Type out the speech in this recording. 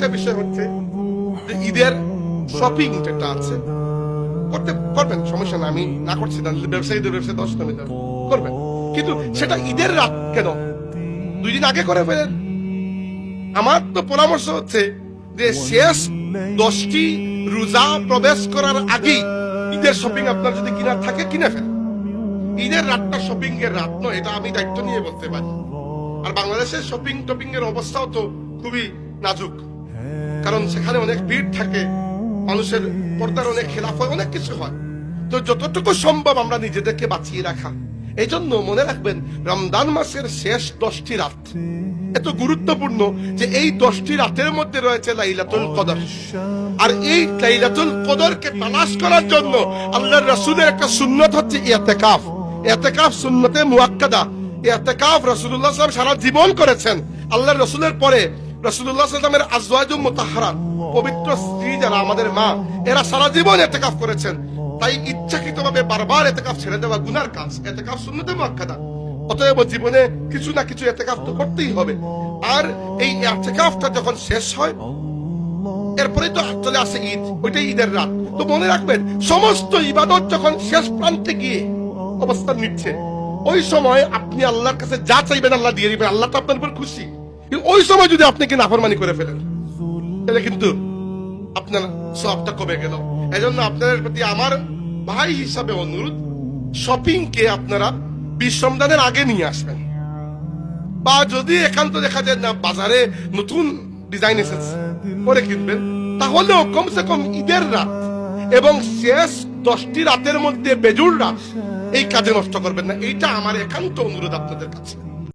আরেকটা বিষয় হচ্ছে যে ঈদের শপিং যেটা আছে করবেন, সমস্যা না, আমি না করছি না, ব্যবসায়ীদের ব্যবসায় দশ নামে করবেন, কিন্তু সেটা ঈদের রাত কেন, 2 দিন আগে করে ফেলেন। আমার তো পরামর্শ হচ্ছে যে শেষ 10টি রোজা প্রবেশ করার আগেই ঈদের শপিং আপনার যদি কিনার থাকে কিনে ফেলেন। ঈদের রাতটা শপিং এর রাত নয়, এটা আমি দায়িত্ব নিয়ে বলতে পারি। আর বাংলাদেশের শপিং এর অবস্থাও তো খুবই নাজুক, কারণ সেখানে অনেক ভিড় থাকে, মানুষের পর্দার অনেক খেলাফ হয়, অনেক কিছু হয়। তো যতটুকু সম্ভব আমরা নিজেদেরকে বাঁচিয়ে রাখা। এই জন্য মনে রাখবেন, রমজান মাসের শেষ 10টি রাত এত গুরুত্বপূর্ণ যে এই 10টি রাতের মধ্যে রয়েছে লাইলাতুল কদর। আর এই লাইলাতুল কদরকে তালাশ করার জন্য আল্লাহর রাসূলের একটা সুন্নাত হচ্ছে ইতিকাফ। ইতিকাফ সুন্নতে মুআক্কাদা। ইতিকাফ রাসূলুল্লাহ সাল্লাল্লাহু আলাইহি ওয়াসাল্লাম সারা জীবন করেছেন। আল্লাহর রাসূলের পরে রাসূলুল্লাহ সাল্লাল্লাহু আলাইহি ওয়াসাল্লামের আজওয়াজুম মুতাহহারাত, পবিত্র স্ত্রী যারা আমাদের মা, এরা সারা জীবন ইতিকাফ করেছেন। তাই ইচ্ছাকৃতভাবে বারবার ইতিকাফ ছেড়ে দেওয়া গুনার কাজ। ইতিকাফ সুন্নতে মুআক্কাদা, অতএব জীবনে কিছু না কিছু ইতিকাফ তো করতেই হবে। আর এই ইতিকাফটা যখন শেষ হয়, এরপরে তো চলে আসে ঈদ, ওইটাই ঈদের রাত। তো মনে রাখবেন, সমস্ত ইবাদত যখন শেষ প্রান্তে গিয়ে অবস্থান নিচ্ছে, ওই সময় আপনি আল্লাহর কাছে যা চাইবেন আল্লাহ দিয়ে দিবেন। আল্লাহ তো আপনার উপর খুশি। ওই সময় যদি আপনি কি নাফরমানি করে ফেলেন, তাহলে কিন্তু আপনার সওয়াবটা কমে গেল। এজন্য আপনাদের প্রতি আমার ভাই হিসাবে অনুরোধ, শপিং কে আপনারা 20 রমজানের আগে নিয়ে আসবেন। বা যদি একান্ত দেখা যায় না বাজারে নতুন ডিজাইন এসেছে, পরে কিনবেন, তাহলেও কমসে কম ঈদের রাত এবং শেষ 10টি রাতের মধ্যে বেজুর রাত এই কাজে নষ্ট করবেন না। এইটা আমার একান্ত অনুরোধ আপনাদের কাছে।